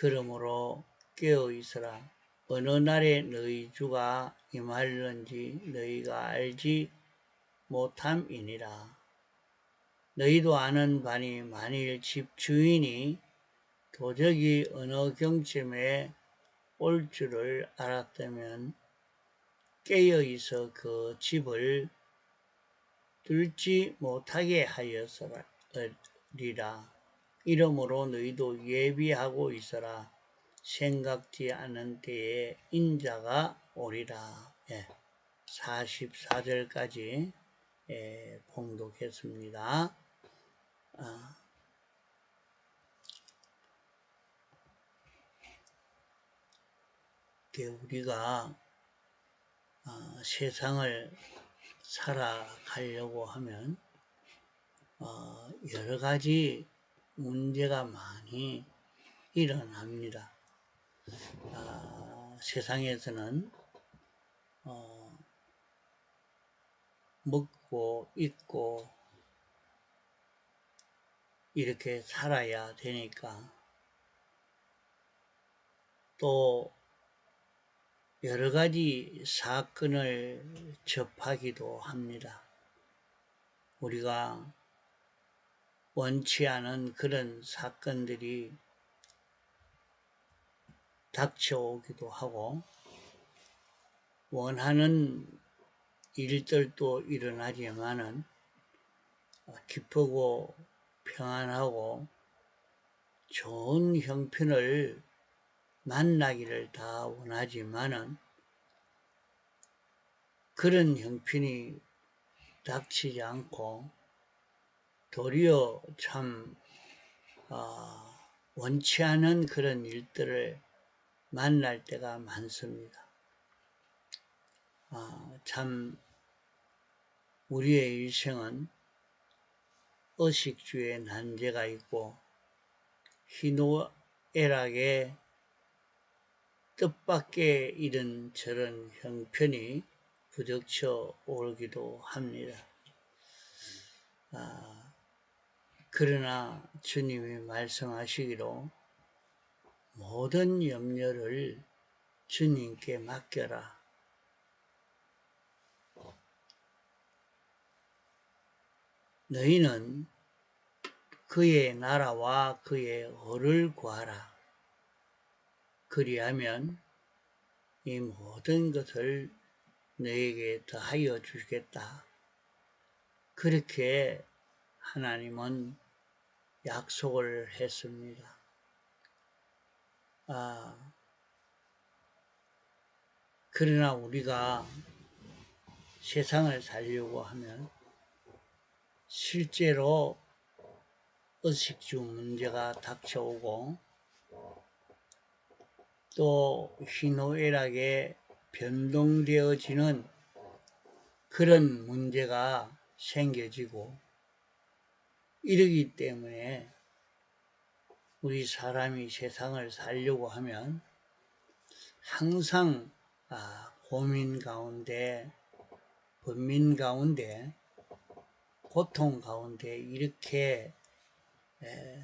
그러므로 깨어 있으라. 어느 날에 너희 주가 임하려는지 너희가 알지 못함이니라. 너희도 아는 바니 만일 집 주인이 도적이 어느 경쯤에 올 줄을 알았다면 깨어 있어 그 집을 뚫지 못하게 하였으리라. 이러므로 너희도 예비하고 있어라. 생각지 않은 때에 인자가 오리라. 44절까지 봉독했습니다. 우리가 세상을 살아가려고 하면 여러 가지 문제가 많이 일어납니다. 세상에서는 먹고 입고 이렇게 살아야 되니까 또 여러 가지 사건을 접하기도 합니다. 우리가 원치 않은 그런 사건들이 닥쳐오기도 하고 원하는 일들도 일어나지만은 기쁘고 평안하고 좋은 형편을 만나기를 다 원하지만은 그런 형편이 닥치지 않고 도리어 참 원치 않은 그런 일들을 만날 때가 많습니다. 참 우리의 일생은 의식주의 난제가 있고 희노애락의 뜻밖의 이런 저런 형편이 부닥쳐 오기도 합니다. 그러나 주님이 말씀하시기로 모든 염려를 주님께 맡겨라. 너희는 그의 나라와 그의 의를 구하라. 그리하면 이 모든 것을 너에게 더하여 주겠다. 그렇게 하나님은 약속을 했습니다. 그러나 우리가 세상을 살려고 하면 실제로 의식주 문제가 닥쳐오고 또 희노애락에 변동되어지는 그런 문제가 생겨지고 이러기 때문에 우리 사람이 세상을 살려고 하면 항상 고민 가운데, 번민 가운데, 고통 가운데 이렇게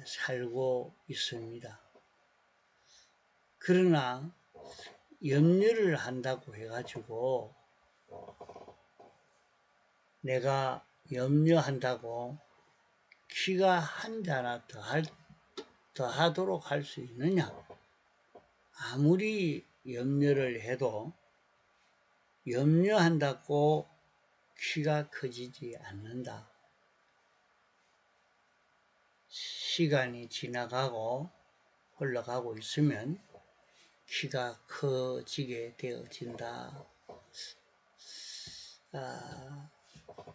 살고 있습니다. 그러나 염려를 한다고 해가지고 내가 염려한다고 키가 한 자나 더 하도록 할 수 있느냐? 아무리 염려를 해도 염려한다고 키가 커지지 않는다. 시간이 지나가고 흘러가고 있으면 키가 커지게 되어진다.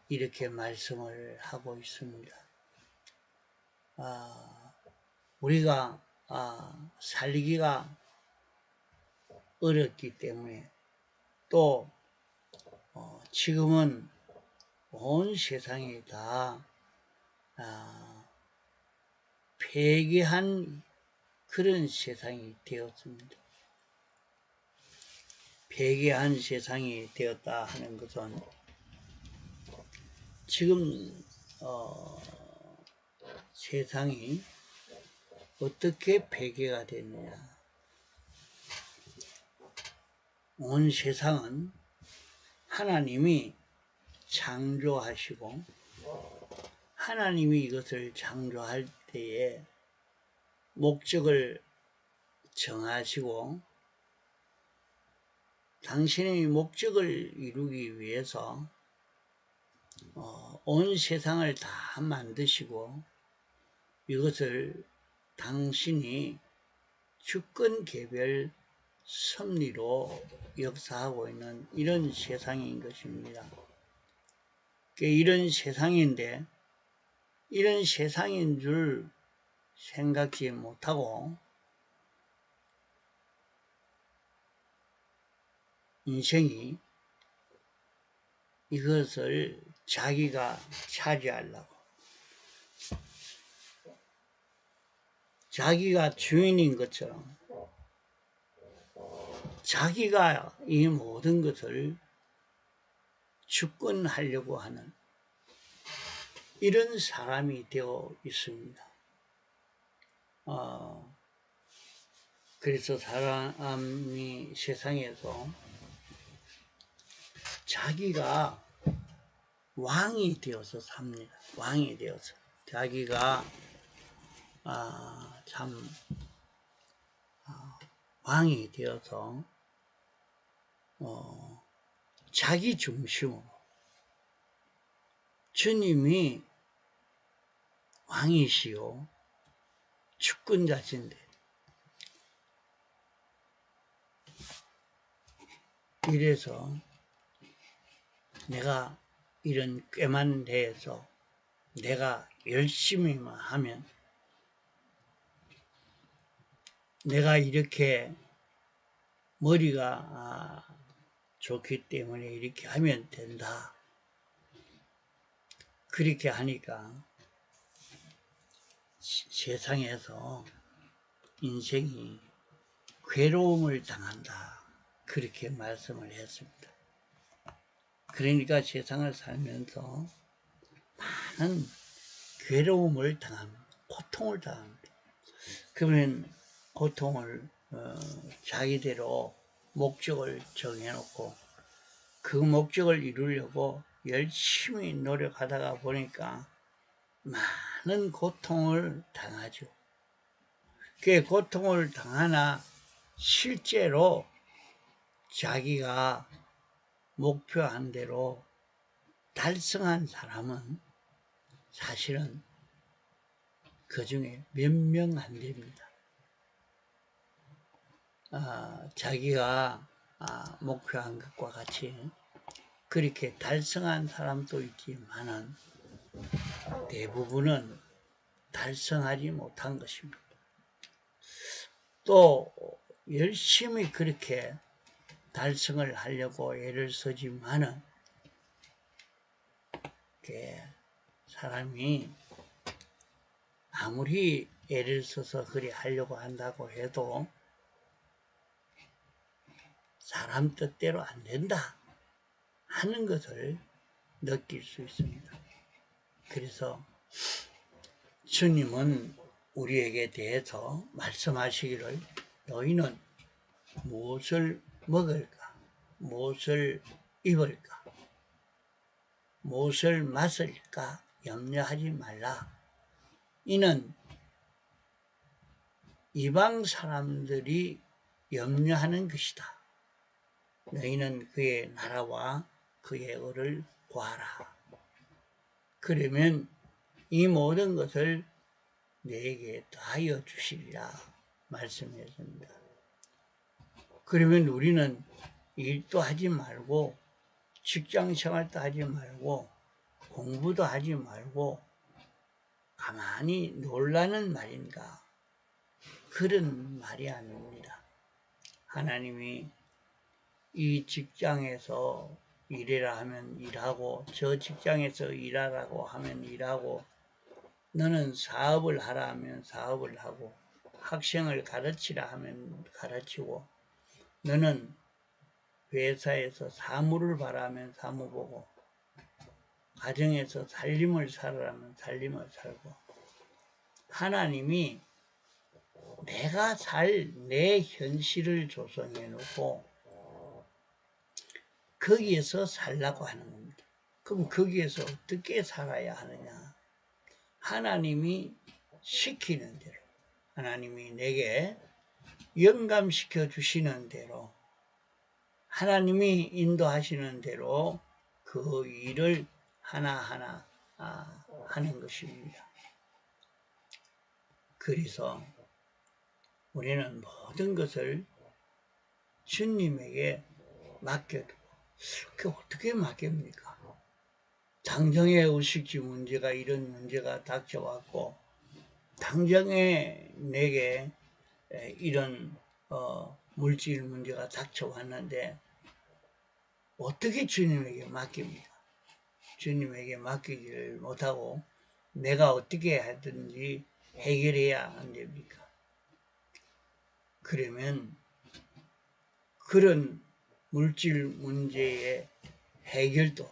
이렇게 말씀을 하고 있습니다. 우리가 살기가 어렵기 때문에 또 지금은 온 세상이 다 폐기한 그런 세상이 되었습니다. 폐기한 세상이 되었다 하는 것은 지금 세상이 어떻게 폐기가 됐느냐? 온 세상은 하나님이 창조하시고 하나님이 이것을 창조할 때에 목적을 정하시고 당신의 목적을 이루기 위해서 온 세상을 다 만드시고 이것을 당신이 주권 개별 섭리로 역사하고 있는 이런 세상인 것입니다. 이런 세상인데 이런 세상인 줄 생각지 못하고 인생이 이것을 자기가 차지하려고 자기가 주인인 것처럼 자기가 이 모든 것을 주권하려고 하는 이런 사람이 되어 있습니다. 그래서 사람이 세상에서 자기가 왕이 되어서 삽니다. 왕이 되어서 자기가 왕이 되어서 자기 중심으로 주님이 왕이시요 주권자신데 이래서 내가 이런 꾀만 대해서 내가 열심히만 하면 내가 이렇게 머리가 좋기 때문에 이렇게 하면 된다. 그렇게 하니까 세상에서 인생이 괴로움을 당한다. 그렇게 말씀을 했습니다. 그러니까 세상을 살면서 많은 괴로움을 당합니다. 고통을 당합니다. 그러면 고통을 자기대로 목적을 정해놓고 그 목적을 이루려고 열심히 노력하다가 보니까 많은 고통을 당하죠. 그 고통을 당하나 실제로 자기가 목표한 대로 달성한 사람은 사실은 그 중에 몇 명 안 됩니다. 자기가 목표한 것과 같이 그렇게 달성한 사람도 있지만은 대부분은 달성하지 못한 것입니다. 또 열심히 그렇게 달성을 하려고 애를 쓰지만은 사람이 아무리 애를 써서 그리 하려고 한다고 해도 사람 뜻대로 안 된다 하는 것을 느낄 수 있습니다. 그래서 주님은 우리에게 대해서 말씀하시기를 너희는 무엇을 먹을까? 무엇을 입을까? 무엇을 마실까? 염려하지 말라. 이는 이방 사람들이 염려하는 것이다. 너희는 그의 나라와 그의 의를 구하라. 그러면 이 모든 것을 너에게 더하여 주시리라 말씀했습니다. 그러면 우리는 일도 하지 말고 직장생활도 하지 말고 공부도 하지 말고 가만히 놀라는 말인가? 그런 말이 아닙니다. 하나님이 이 직장에서 일해라 하면 일하고 저 직장에서 일하라고 하면 일하고 너는 사업을 하라 하면 사업을 하고 학생을 가르치라 하면 가르치고 너는 회사에서 사무를 봐라 하면 사무 보고 가정에서 살림을 살아라면 살림을 살고 하나님이 내가 살 내 현실을 조성해 놓고 거기에서 살라고 하는 겁니다. 그럼 거기에서 어떻게 살아야 하느냐? 하나님이 시키는 대로, 하나님이 내게 영감시켜 주시는 대로, 하나님이 인도하시는 대로 그 일을 하나하나 하는 것입니다. 그래서 우리는 모든 것을 주님에게 맡겨두고, 그게 어떻게 맡깁니까? 당장에 의식주 문제가, 이런 문제가 닥쳐왔고, 당장에 내게 이런 물질 문제가 닥쳐왔는데 어떻게 주님에게 맡깁니까? 주님에게 맡기지를 못하고 내가 어떻게 하든지 해결해야 안 됩니까? 그러면 그런 물질 문제의 해결도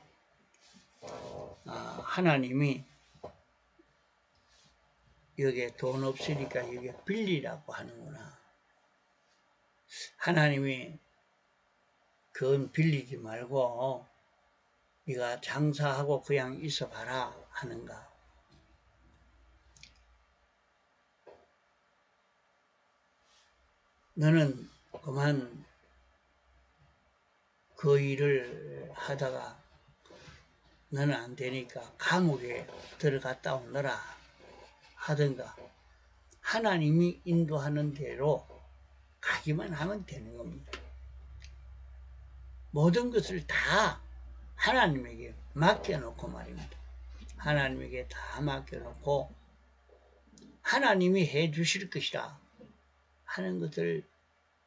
하나님이 여기에 돈 없으니까 여기에 빌리라고 하는구나. 하나님이 그건 빌리지 말고 네가 장사하고 그냥 있어봐라 하는가? 너는 그만 그 일을 하다가 너는 안 되니까 감옥에 들어갔다 오너라 하든가, 하나님이 인도하는 대로 가기만 하면 되는 겁니다. 모든 것을 다 하나님에게 맡겨놓고 말입니다. 하나님에게 다 맡겨놓고 하나님이 해 주실 것이라 하는 것을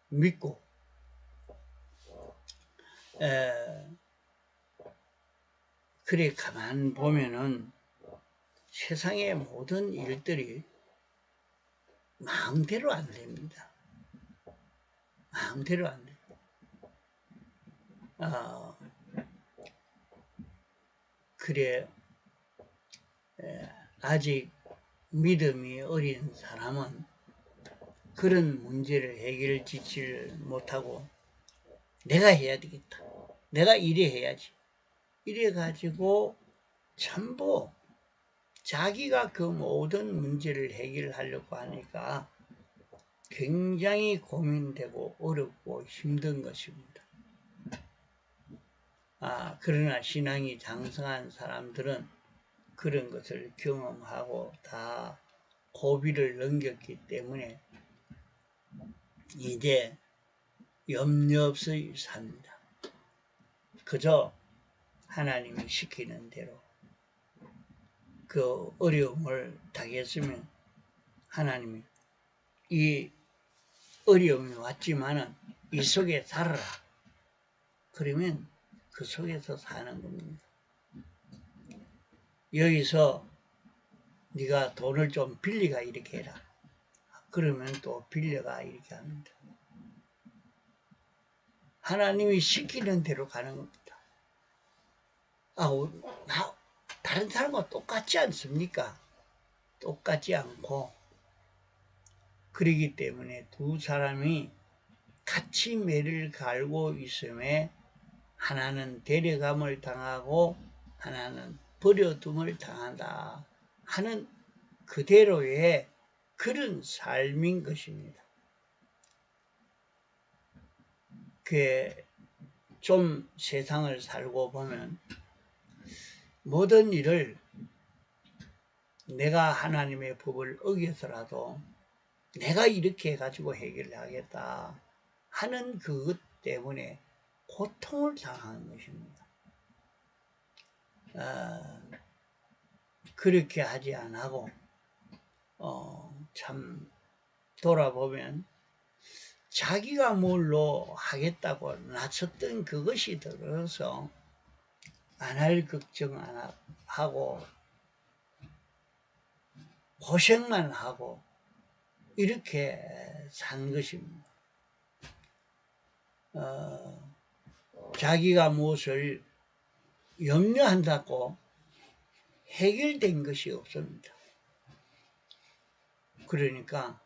믿고 그래 가만 보면은 세상의 모든 일들이 마음대로 안 됩니다. 마음대로 안 돼요. 그래 아직 믿음이 어린 사람은 그런 문제를 해결지지를 못하고 내가 해야 되겠다, 내가 이래 해야지, 이래 가지고 전부 자기가 그 모든 문제를 해결하려고 하니까 굉장히 고민되고 어렵고 힘든 것입니다. 그러나 신앙이 장성한 사람들은 그런 것을 경험하고 다 고비를 넘겼기 때문에 이제 염려 없이 삽니다. 그저 하나님이 시키는 대로 그 어려움을 당했으면 하나님이 이 어려움이 왔지만은 이 속에 살아라. 그러면 그 속에서 사는 겁니다. 여기서 네가 돈을 좀 빌리가 이렇게 해라. 그러면 또 빌려가 이렇게 합니다. 하나님이 시키는 대로 가는 겁니다. 다른 사람과 똑같지 않습니까? 똑같지 않고, 그러기 때문에 두 사람이 같이 매를 갈고 있음에 하나는 데려감을 당하고 하나는 버려둠을 당한다 하는 그대로의 그런 삶인 것입니다. 좀 세상을 살고 보면 모든 일을 내가 하나님의 법을 어겨서라도 내가 이렇게 해가지고 해결하겠다 하는 그것 때문에 고통을 당하는 것입니다. 그렇게 하지 않고 참 돌아보면 자기가 뭘로 하겠다고 나섰던 그것이 들어서 안 할 걱정 안 하고 고생만 하고 이렇게 산 것입니다. 자기가 무엇을 염려한다고 해결된 것이 없습니다. 그러니까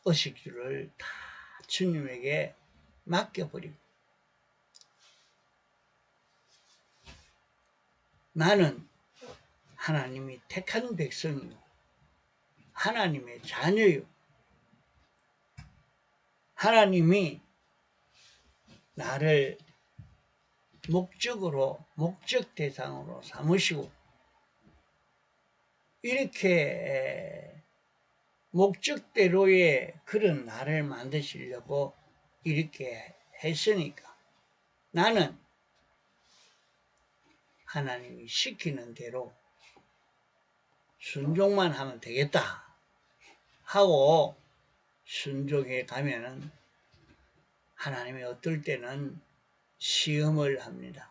의식주를 다 주님에게 맡겨버리고 나는 하나님이 택한 백성이요. 하나님의 자녀요. 하나님이 나를 목적 대상으로 삼으시고, 이렇게 목적대로의 그런 나를 만드시려고 이렇게 했으니까 나는 하나님이 시키는 대로 순종만 하면 되겠다 하고 순종해 가면은 하나님이 어떨 때는 시험을 합니다.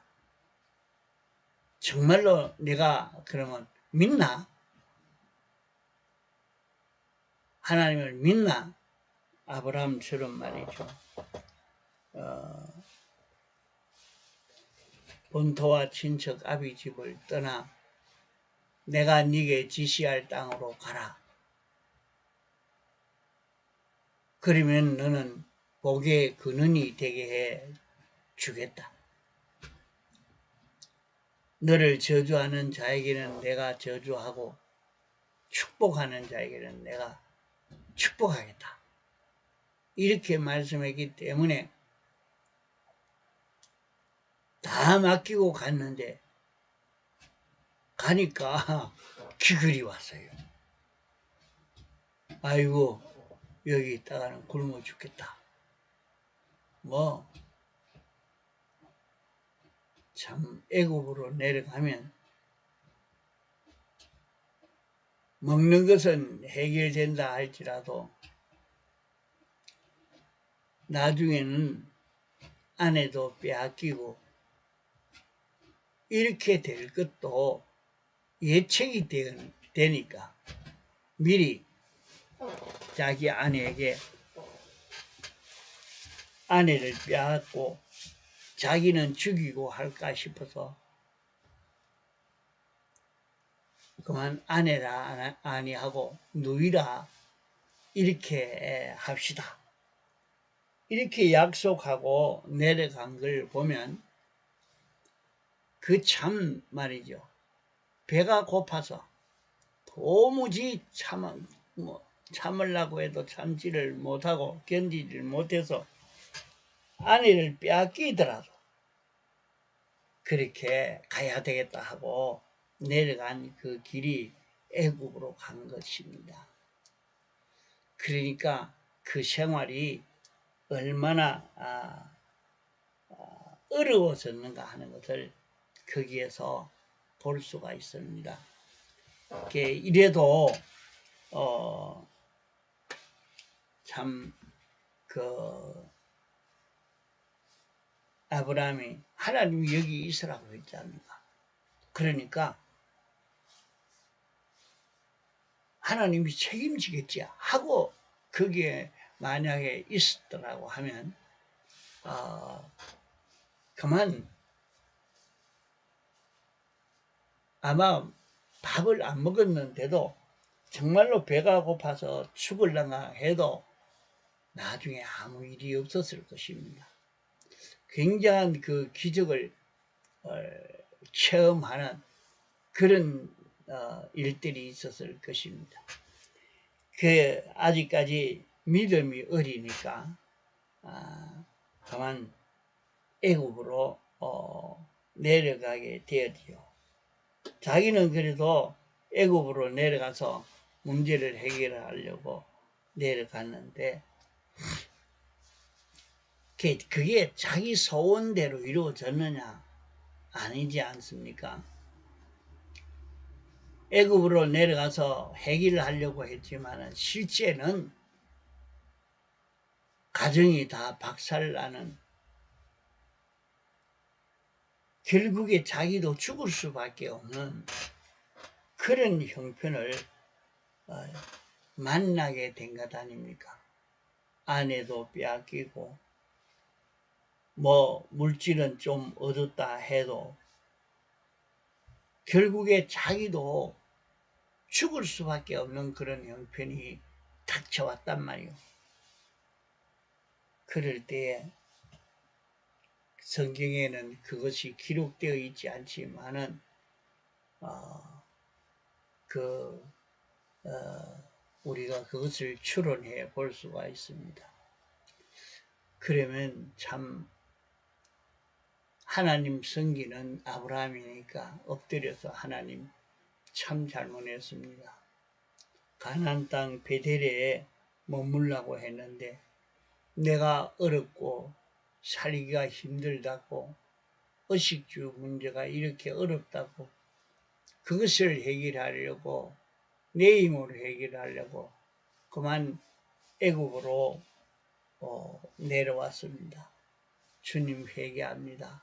정말로 내가 그러면 믿나? 하나님을 믿나? 아브라함처럼 말이죠. 본토와 친척 아비 집을 떠나 내가 네게 지시할 땅으로 가라. 그러면 너는 복의 근원이 되게 해 주겠다. 너를 저주하는 자에게는 내가 저주하고 축복하는 자에게는 내가 축복하겠다. 이렇게 말씀했기 때문에 다 맡기고 갔는데 가니까 기글이 왔어요. 아이고 여기 있다가는 굶어 죽겠다. 참 애굽으로 내려가면 먹는 것은 해결된다 할지라도 나중에는 아내도 빼앗기고 이렇게 될 것도 예측이 되니까 미리 자기 아내에게 아내를 빼앗고 자기는 죽이고 할까 싶어서 그만 아내라 아니하고 누이라 이렇게 합시다. 이렇게 약속하고 내려간 걸 보면 그 참 말이죠. 배가 고파서 도무지 참으려고 해도 참지를 못하고 견디지를 못해서 아내를 빼앗기더라도 그렇게 가야 되겠다 하고 내려간 그 길이 애국으로 간 것입니다. 그러니까 그 생활이 얼마나 어려워졌는가 하는 것을 거기에서 볼 수가 있습니다. 이래도 참 아브라함이 하나님이 여기 있으라고 했지 않는가. 그러니까 하나님이 책임지겠지 하고 거기에 만약에 있었더라고 하면 그만 아마 밥을 안 먹었는데도 정말로 배가 고파서 죽을랑가 해도 나중에 아무 일이 없었을 것입니다. 굉장한 그 기적을 체험하는 그런 일들이 있었을 것입니다. 아직까지 믿음이 어리니까 그만 애굽으로 내려가게 되었지요. 자기는 그래도 애굽으로 내려가서 문제를 해결하려고 내려갔는데 그게 자기 소원대로 이루어졌느냐? 아니지 않습니까? 애굽으로 내려가서 해결을 하려고 했지만 실제는 가정이 다 박살나는, 결국에 자기도 죽을 수밖에 없는 그런 형편을 만나게 된 것 아닙니까? 아내도 빼앗기고 물질은 좀 얻었다 해도 결국에 자기도 죽을 수밖에 없는 그런 형편이 닥쳐왔단 말이에요. 그럴 때에 성경에는 그것이 기록되어 있지 않지만은 어, 그 우리가 그것을 추론해 볼 수가 있습니다. 그러면 참 하나님 섬기는 아브라함이니까 엎드려서 하나님 참 잘못했습니다. 가나안 땅 베델에 머물라고 했는데 내가 어렵고 살기가 힘들다고 의식주 문제가 이렇게 어렵다고 그것을 해결하려고 내 힘으로 해결하려고 그만 애국으로 내려왔습니다. 주님 회개합니다.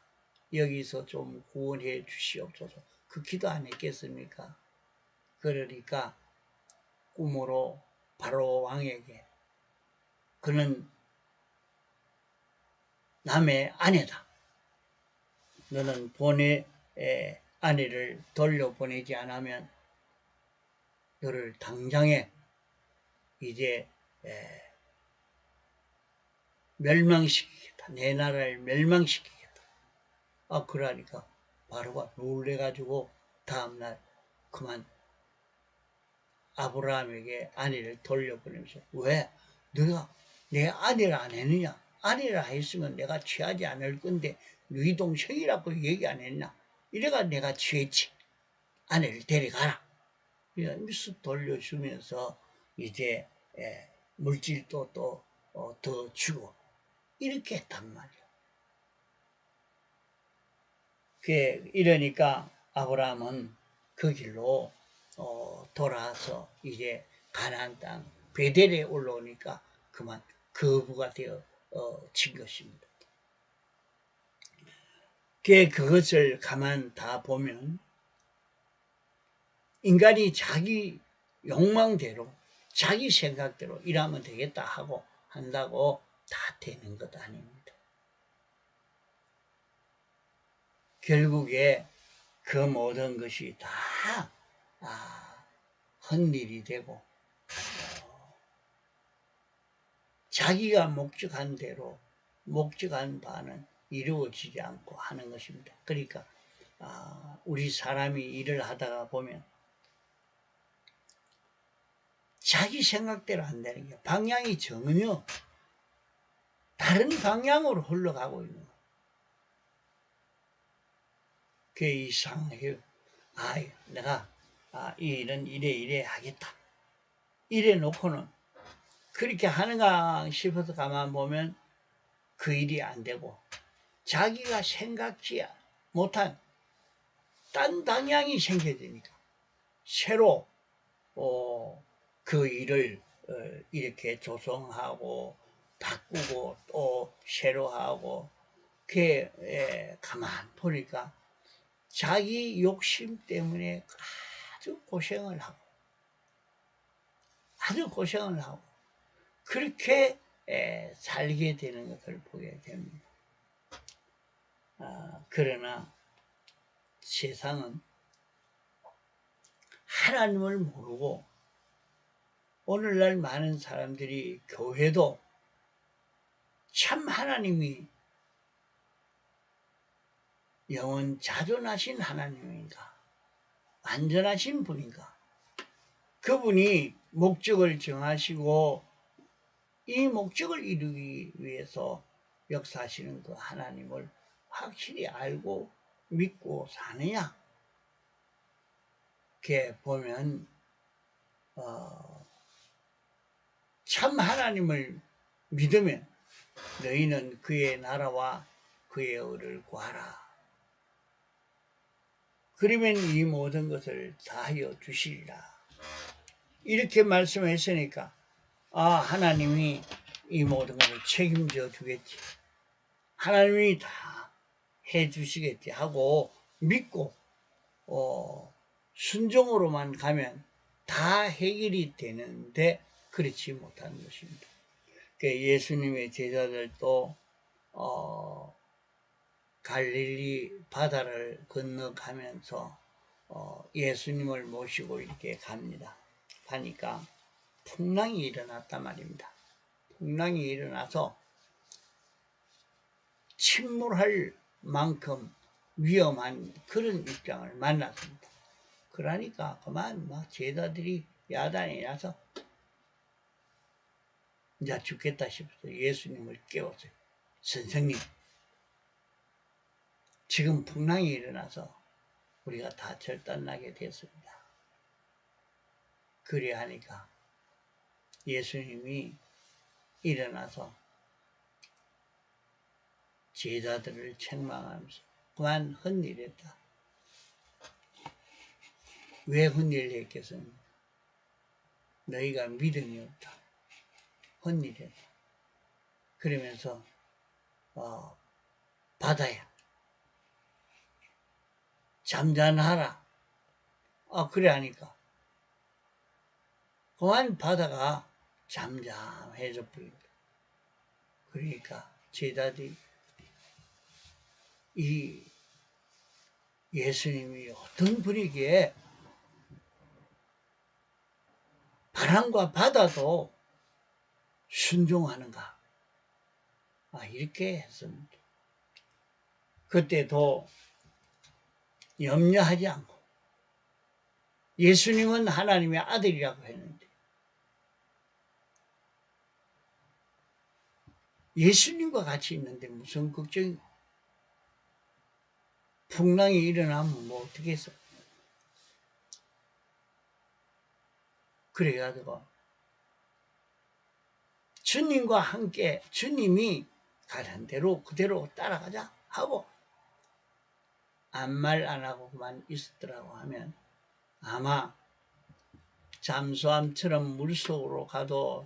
여기서 좀 구원해 주시옵소서. 그 기도 안 했겠습니까? 그러니까 꿈으로 바로 왕에게 그는 남의 아내다. 너는 본의 아내를 돌려보내지 않으면 너를 당장에 이제 멸망시키겠다. 내 나라를 멸망시키겠다. 그러니까 바로가 놀래가지고 다음날 그만 아브라함에게 아내를 돌려보내면서 왜? 너가 내 아내를 안 했느냐? 아내를 했으면 내가 취하지 않을 건데 너희 동생이라고 얘기 안 했나? 이래가 내가 취했지. 아내를 데려가라. 그래서 돌려주면서 이제 물질도 또 더 주고 이렇게 했단 말이야. 이러니까 아브라함은 그 길로 돌아와서 이제 가나안 땅 베델에 올라오니까 그만 거부가 되어 진 것입니다. 그것을 가만 다 보면 인간이 자기 욕망대로 자기 생각대로 일하면 되겠다 하고 한다고 다 되는 것 아닙니다. 결국에 그 모든 것이 다 헛일이 되고 자기가 목적한 대로 목적한 바는 이루어지지 않고 하는 것입니다. 그러니까 우리 사람이 일을 하다가 보면 자기 생각대로 안 되는 게 방향이 전혀 다른 방향으로 흘러가고 있는 거예요. 그게 이상해요. 내가 이 일은 이래 하겠다. 이래 놓고는 그렇게 하는가 싶어서 가만 보면 그 일이 안 되고 자기가 생각지 못한 딴 방향이 생겨지니까 새로 그 일을 이렇게 조성하고 바꾸고 또 새로 하고 가만 보니까 자기 욕심 때문에 아주 고생을 하고 그렇게 살게 되는 것을 보게 됩니다. 그러나 세상은 하나님을 모르고 오늘날 많은 사람들이 교회도 참 하나님이 영원 자존하신 하나님인가 완전하신 분인가 그분이 목적을 정하시고 이 목적을 이루기 위해서 역사하시는 그 하나님을 확실히 알고 믿고 사느냐 이렇게 보면 참 하나님을 믿으면 너희는 그의 나라와 그의 의를 구하라. 그러면 이 모든 것을 다하여 주시리라. 이렇게 말씀했으니까 하나님이 이 모든 것을 책임져 주겠지. 하나님이 다 해주시겠지 하고 믿고 순종으로만 가면 다 해결이 되는데 그렇지 못한 것입니다. 예수님의 제자들도 갈릴리 바다를 건너가면서 예수님을 모시고 이렇게 갑니다. 가니까 풍랑이 일어났단 말입니다. 풍랑이 일어나서 침몰할 만큼 위험한 그런 입장을 만났습니다. 그러니까 그만 막 제자들이 야단이 나서 이제 죽겠다 싶어서 예수님을 깨웠어요. 선생님, 지금 풍랑이 일어나서 우리가 다 절단나게 됐습니다. 그래 하니까 예수님이 일어나서 제자들을 책망하면서 그만 헛일했다. 왜 헛일을 했겠습니까? 너희가 믿음이 없다. 헛일했다. 그러면서 바다야 잠잠하라. 그래 하니까 그만 바다가 잠잠해져 버린다. 그러니까 제자들이 이 예수님이 어떤 분이기에 바람과 바다도 순종하는가? 이렇게 했습니다. 그때도 염려하지 않고 예수님은 하나님의 아들이라고 했는데 예수님과 같이 있는데 무슨 걱정이? 풍랑이 일어나면 뭐 어떻게 했어? 그래가지고 주님과 함께 주님이 가는 대로 그대로 따라가자 하고 아무 말 안 하고 그만 있었더라고 하면 아마 잠수함처럼 물속으로 가도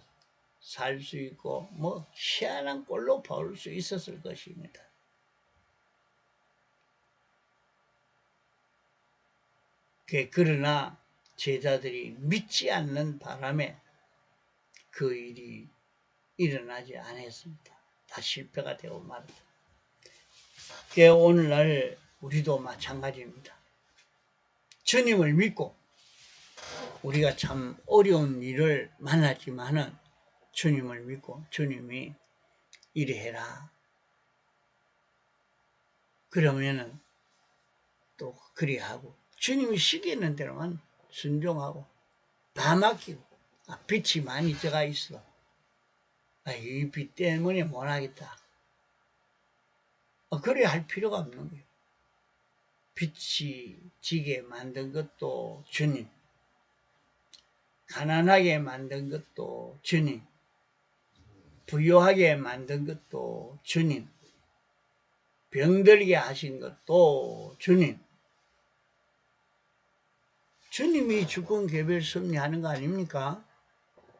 살 수 있고 뭐 희한한 꼴로 볼 수 있었을 것입니다. 그러나 제자들이 믿지 않는 바람에 그 일이 일어나지 않았습니다. 다 실패가 되고 말았다. 오늘날 우리도 마찬가지입니다. 주님을 믿고 우리가 참 어려운 일을 만났지만은 주님을 믿고 주님이 이리 해라. 그러면은 또 그리하고 주님이 시키는 대로만 순종하고 다 맡기고 빛이 많이 들어가 있어. 이 빛 때문에 못하겠다. 그래 할 필요가 없는 거예요. 빛이 지게 만든 것도 주님, 가난하게 만든 것도 주님, 부유하게 만든 것도 주님, 병들게 하신 것도 주님. 주님이 주권 개별 섭리하는 거 아닙니까?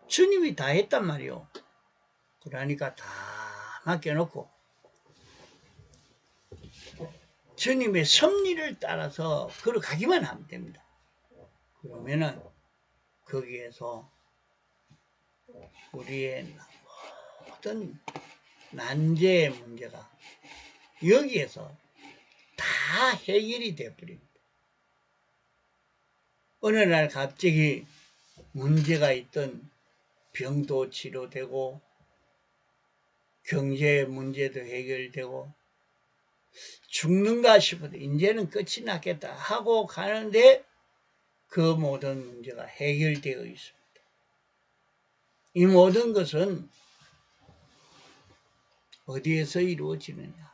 주님이 다 했단 말이요. 그러니까 다 맡겨놓고 주님의 섭리를 따라서 걸어가기만 하면 됩니다. 그러면은 거기에서 우리의 모든 난제의 문제가 여기에서 다 해결이 되어버립니다. 어느 날 갑자기 문제가 있던 병도 치료되고 경제 문제도 해결되고 죽는가 싶어도 이제는 끝이 났겠다 하고 가는데 그 모든 문제가 해결되어 있습니다. 이 모든 것은 어디에서 이루어지느냐?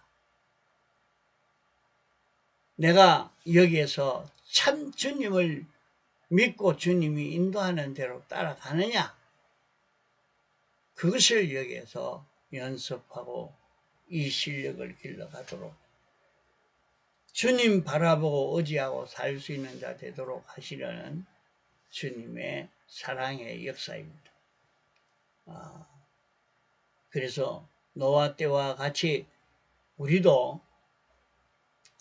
내가 여기에서 참 주님을 믿고 주님이 인도하는 대로 따라가느냐? 그것을 여기에서 연습하고 이 실력을 길러가도록 주님 바라보고 의지하고 살 수 있는 자 되도록 하시려는 주님의 사랑의 역사입니다. 그래서 노아 때와 같이 우리도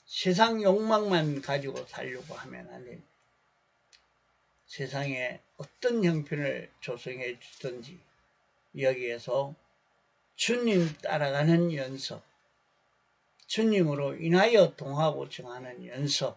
세상 욕망만 가지고 살려고 하면 안 됩니다. 세상에 어떤 형편을 조성해 주든지 여기에서 주님 따라가는 연습, 주님으로 인하여 동하고 정하는 연습,